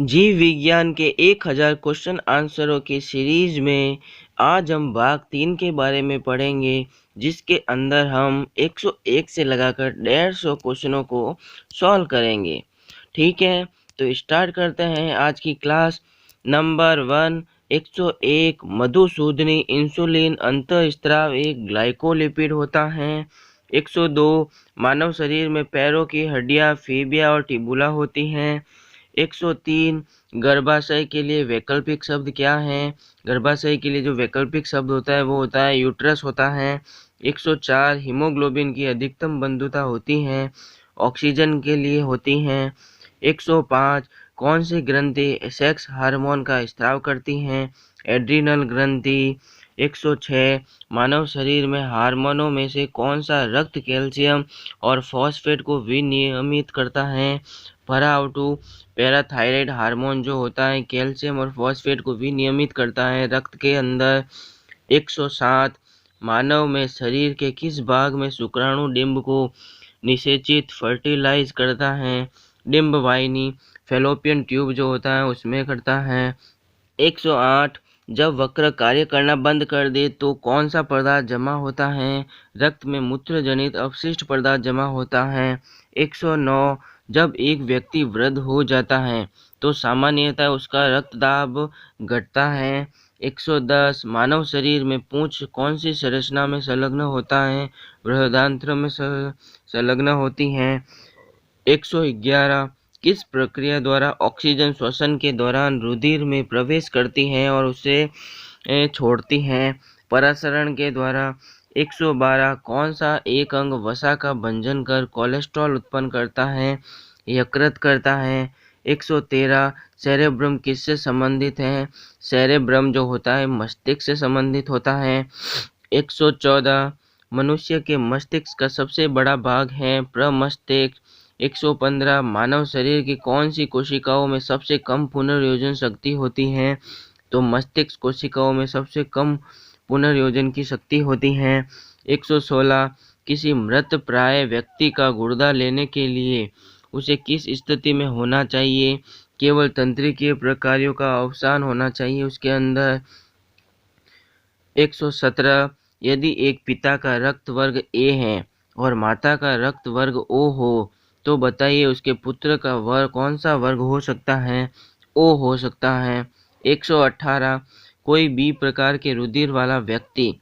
जीव विज्ञान के 1000 क्वेश्चन आंसरों की सीरीज में आज हम भाग 3 के बारे में पढ़ेंगे, जिसके अंदर हम 101 से लगाकर 150 क्वेश्चनों को सॉल्व करेंगे। ठीक है, तो स्टार्ट करते हैं आज की क्लास। नंबर 1, 101 मधुसूदनी इंसुलिन अंतःस्राव एक ग्लाइकोलिपिड होता है। 102 मानव शरीर में पैरों की हड्डियां फेबिया और टिबुला होती हैं। 103 गर्भाशय के लिए वैकल्पिक शब्द क्या है? गर्भाशय के लिए जो वैकल्पिक शब्द होता है वो होता है यूट्रस होता है। 104 हीमोग्लोबिन की अधिकतम बंधुता होती है, ऑक्सीजन के लिए होती हैं। 105 कौन सी ग्रंथि सेक्स हार्मोन का स्राव करती हैं? एड्रिनल ग्रंथि। 106 मानव शरीर में हार्मोनों में से कौन सा रक्त कैल्शियम और फॉस्फेट को विनियमित करता है? PARA-O2 पैराथायराइड हार्मोन जो होता है कैल्शियम और फॉस्फेट को विनियमित करता है रक्त के अंदर। 107 मानव में शरीर के किस भाग में शुक्राणु डिंब को निषेचित फर्टिलाइज करता है? डिंब वाहिनी फैलोपियन ट्यूब जो होता है उसमें करता है। 108 जब वक्र कार्य करना बंद कर दे तो कौन सा पदार्थ जमा होता है? रक्त में मूत्र जनित अपशिष्ट पदार्थ जमा होता है। 109 जब एक व्यक्ति वृद्ध हो जाता है तो सामान्यतः उसका रक्तदाब घटता है। 110 मानव शरीर में पूंछ कौन सी संरचना में संलग्न होता है? बृहदांत्र में संलग्न होती है। 111 किस प्रक्रिया द्वारा ऑक्सीजन श्वसन के दौरान रुधिर में प्रवेश करती है और उसे छोड़ती है? परासरण के द्वारा। 112 कौन सा एक अंग वसा का भंजन कर कोलेस्ट्रॉल उत्पन्न करता है? यकृत करता है। 113 सेरेब्रम किससे संबंधित है? सेरेब्रम जो होता है मस्तिष्क से संबंधित होता है। 114 मनुष्य के मस्तिष्क का सबसे बड़ा भाग है प्रमस्तिष्क। 115 मानव शरीर की कौन सी कोशिकाओं में सबसे कम पुनर्योजन शक्ति होती है? तो मस्तिष्क कोशिकाओं में सबसे कम पुनर्योजन की शक्ति होती है। 116 किसी मृत प्राय व्यक्ति का गुर्दा लेने के लिए उसे किस स्थिति में होना चाहिए? केवल तंत्रिकीय प्रक्रियाओं का अवसान होना चाहिए उसके अंदर। 117 यदि एक पिता का रक्त वर्ग ए है और माता का रक्त वर्ग ओ हो तो बताइए उसके पुत्र का वर्ग कौन सा वर्ग हो सकता है? ओ हो सकता है। 118 कोई बी प्रकार के रुधिर वाला व्यक्ति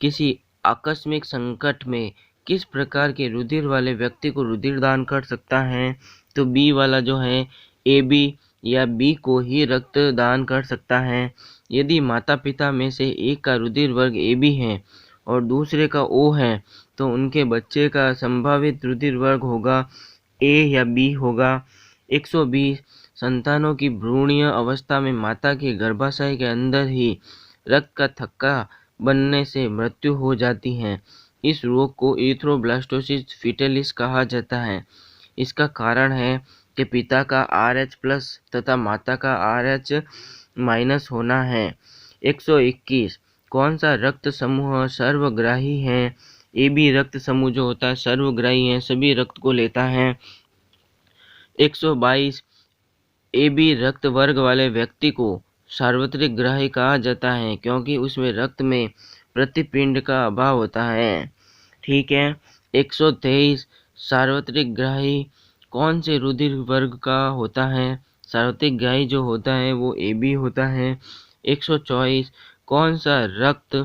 किसी आकस्मिक संकट में किस प्रकार के रुधिर वाले व्यक्ति को रुधिर दान कर सकता है? तो बी वाला जो है ए बी या बी को ही रक्त दान कर सकता है। यदि माता पिता में से एक का रुधिर वर्ग ए बी है और दूसरे का ओ है तो उनके बच्चे का संभावित रुधिर वर्ग होगा ए या बी होगा। 120 संतानों की भ्रूणीय अवस्था में माता के गर्भाशय के अंदर ही रक्त का थक्का बनने से मृत्यु हो जाती है। इस रोग को इरिथ्रोब्लास्टोसिस फीटलिस कहा जाता है। इसका कारण है कि पिता का RH+ तथा माता का RH- होना है। 121 कौन सा रक्त समूह सर्वग्राही है? AB रक्त समूह जो होता है सर्वग्राही है, सभी रक्त को लेता है। 122 AB रक्त वर्ग वाले व्यक्ति को सार्वत्रिक ग्राही कहा जाता है क्योंकि उसमें रक्त में प्रतिपिंड का अभाव होता है। ठीक है। 123 सार्वत्रिक ग्राही कौन से रुधिर वर्ग का होता है? सार्वत्रिक ग्राही जो होता है वो AB होता है। 124 कौन सा रक्त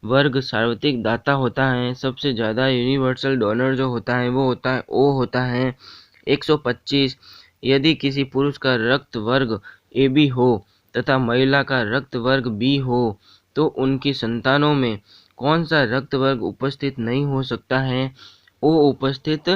वर्ग सार्वत्रिक दाता होता है? सबसे ज़्यादा यूनिवर्सल डोनर जो होता है वो होता है O होता है। 125 यदि किसी पुरुष का रक्त वर्ग AB हो तथा महिला का रक्त वर्ग B हो तो उनकी संतानों में कौन सा रक्त वर्ग उपस्थित नहीं हो सकता है? ओ उपस्थित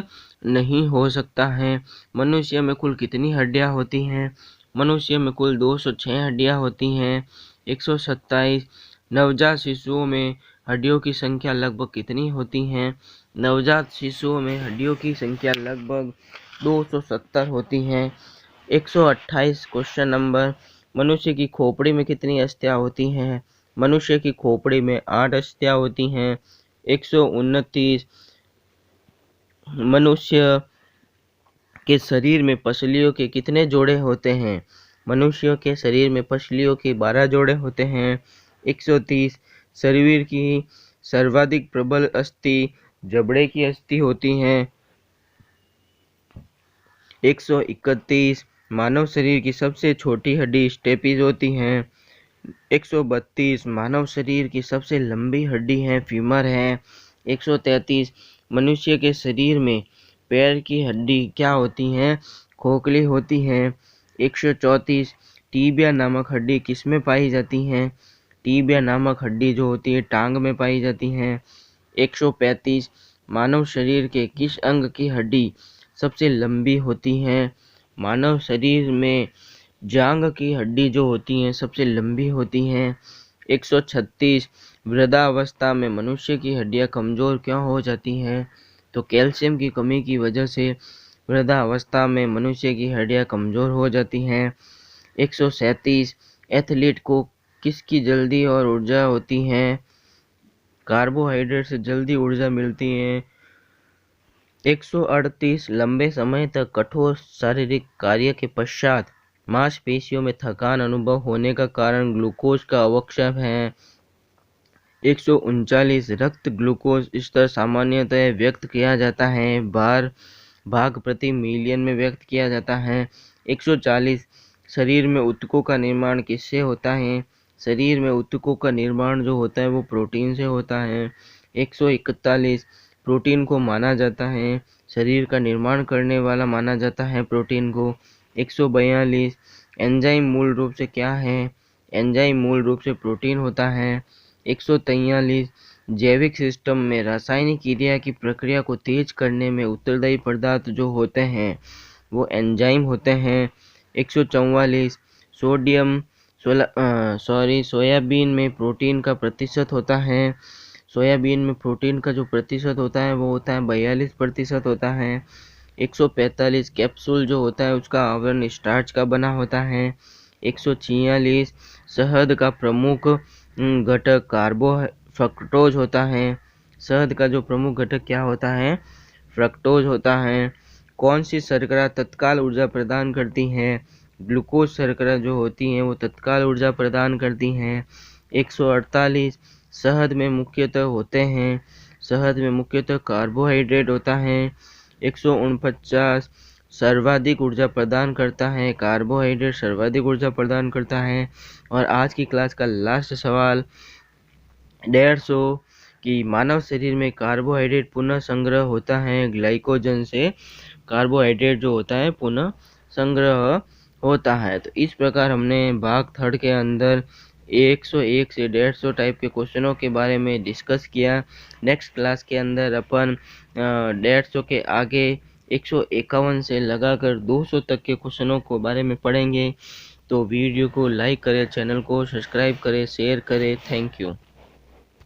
नहीं हो सकता है। मनुष्य में कुल कितनी हड्डियां होती हैं? मनुष्य में कुल 206 हड्डियां होती हैं। 127 नवजात शिशुओं में हड्डियों की संख्या लगभग कितनी होती हैं? नवजात शिशुओं में हड्डियों की संख्या लगभग 270 होती हैं। 128 क्वेश्चन नंबर मनुष्य की खोपड़ी में कितनी अस्थियां होती हैं? मनुष्य की खोपड़ी में 8 अस्थियां होती हैं। 129 मनुष्य के शरीर में पसलियों के कितने जोड़े होते हैं? मनुष्यों के शरीर में पसलियों के 12 जोड़े होते हैं। 130 शरीर की सर्वाधिक प्रबल अस्थि जबड़े की अस्थि होती हैं। 131 मानव शरीर की सबसे छोटी हड्डी स्टेपीज होती हैं। 132 मानव शरीर की सबसे लंबी हड्डी है फीमर है। 133 मनुष्य के शरीर में पैर की हड्डी क्या होती हैं? खोखली होती हैं। 134 टीबिया नामक हड्डी किसमें पाई जाती हैं? टीबिया नामक हड्डी जो होती है टांग में पाई जाती हैं। 135 मानव शरीर के किस अंग की हड्डी सबसे लंबी होती है? मानव शरीर में जांघ की हड्डी जो होती हैं सबसे लंबी होती हैं। 136 वृद्धावस्था में मनुष्य की हड्डियां कमजोर क्यों हो जाती हैं? तो कैल्शियम की कमी की वजह से वृद्धावस्था में मनुष्य की हड्डियां कमजोर हो जाती हैं। 137 एथलीट को किसकी जल्दी और ऊर्जा होती है? कार्बोहाइड्रेट से जल्दी ऊर्जा मिलती है। 138 लंबे समय तक कठोर शारीरिक कार्य के पश्चात मांसपेशियों में थकान अनुभव होने का कारण ग्लूकोज का अवक्षय है। 139 रक्त ग्लूकोज स्तर सामान्यतः व्यक्त किया जाता है भाग प्रति मिलियन में व्यक्त किया जाता है। 140 शरीर में ऊतकों का निर्माण किससे होता है? शरीर में ऊतकों का निर्माण जो होता है वो प्रोटीन से होता है। 141 प्रोटीन को माना जाता है शरीर का निर्माण करने वाला माना जाता है प्रोटीन को। 142 एंजाइम मूल रूप से क्या है? एंजाइम मूल रूप से प्रोटीन होता है। 143 जैविक सिस्टम में रासायनिक क्रिया की प्रक्रिया को तेज करने में उत्तरदायी पदार्थ जो होते हैं वो एंजाइम होते हैं। 144 सोयाबीन में प्रोटीन का प्रतिशत होता है। सोयाबीन में प्रोटीन का जो प्रतिशत होता है वो होता है 42% होता है। 145 कैप्सूल जो होता है उसका आवरण स्टार्च का बना होता है। 146 शहद का प्रमुख घटक फ्रक्टोज होता है। शहद का जो प्रमुख घटक क्या होता है? फ्रक्टोज होता है। कौन सी शर्करा तत्काल ऊर्जा प्रदान करती है? ग्लूकोज शर्करा जो होती हैं वो तत्काल ऊर्जा प्रदान करती हैं। 148 शहद में मुख्यतः कार्बोहाइड्रेट होता है। 149 सर्वाधिक ऊर्जा प्रदान करता है कार्बोहाइड्रेट सर्वाधिक ऊर्जा प्रदान करता है। और आज की क्लास का लास्ट सवाल 150 कि मानव शरीर में कार्बोहाइड्रेट पुनः संग्रह होता है ग्लाइकोजन से कार्बोहाइड्रेट जो होता है पुनः संग्रह होता है। तो इस प्रकार हमने भाग थर्ड के अंदर 101 से 150 टाइप के क्वेश्चनों के बारे में डिस्कस किया। नेक्स्ट क्लास के अंदर अपन 150 के आगे 151 से लगाकर 200 तक के क्वेश्चनों को बारे में पढ़ेंगे। तो वीडियो को लाइक करें, चैनल को सब्सक्राइब करें, शेयर करें। Thank you.